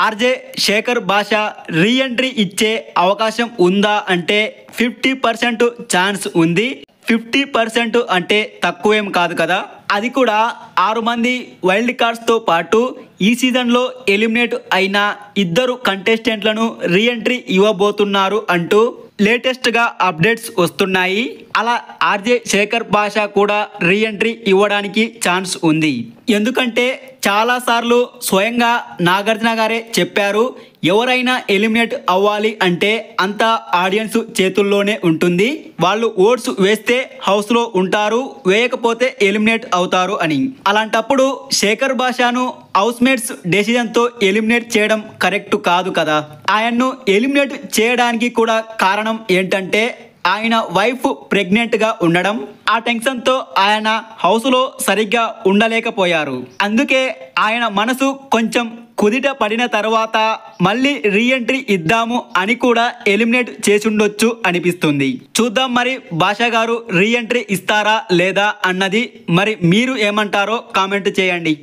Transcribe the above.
RJ Shekhar భాష re entry ఇచ్చే అవకాశం ఉందా అంటే 50% ఛాన్స్ ఉంది. 50% అంటే తక్కువేం కాదు కదా. అది కూడా 6 మంది వైల్డ్ కార్డ్స్తో పాటు ఈ సీజన్లో ఎలిమినేట్ అయిన 2 కంటెస్టెంట్లను రీ ఎంట్రీ ఇవ్వబోతున్నారు అంటూ లేటెస్ట్గా అప్డేట్స్ వస్తున్నాయి. అలా ఆర్జే శేఖర్ భాష కూడా రీ ఎంట్రీ ఇవ్వడానికి ఛాన్స్ ఉంది. ఎందుకంటే చాలాసార్లు స్వయంగా నాగార్జున గారే చెప్పారు, ఎవరైనా ఎలిమినేట్ అవ్వాలి అంటే అంతా ఆడియన్స్ చేతుల్లోనే ఉంటుంది. వాళ్ళు ఓట్స్ వేస్తే హౌస్లో ఉంటారు, వేయకపోతే ఎలిమినేట్ అవుతారు అని. అలాంటప్పుడు శేఖర్ భాషను హౌస్మేట్స్ డెసిజన్తో ఎలిమినేట్ చేయడం కరెక్ట్ కాదు కదా. ఆయన్ను ఎలిమినేట్ చేయడానికి కూడా కారణం ఏంటంటే ఆయన వైఫ్ ప్రెగ్నెంట్గా ఉండడం. ఆ టెన్షన్తో ఆయన హౌస్లో సరిగ్గా ఉండలేకపోయారు. అందుకే ఆయన మనసు కొంచెం కుదిట పడిన తర్వాత మళ్ళీ రీ ఎంట్రీ ఇద్దాము అని కూడా ఎలిమినేట్ చేసుండొచ్చు అనిపిస్తుంది. చూద్దాం మరి భాషా గారు రీ ఎంట్రీ ఇస్తారా లేదా అన్నది. మరి మీరు ఏమంటారో కామెంట్ చేయండి.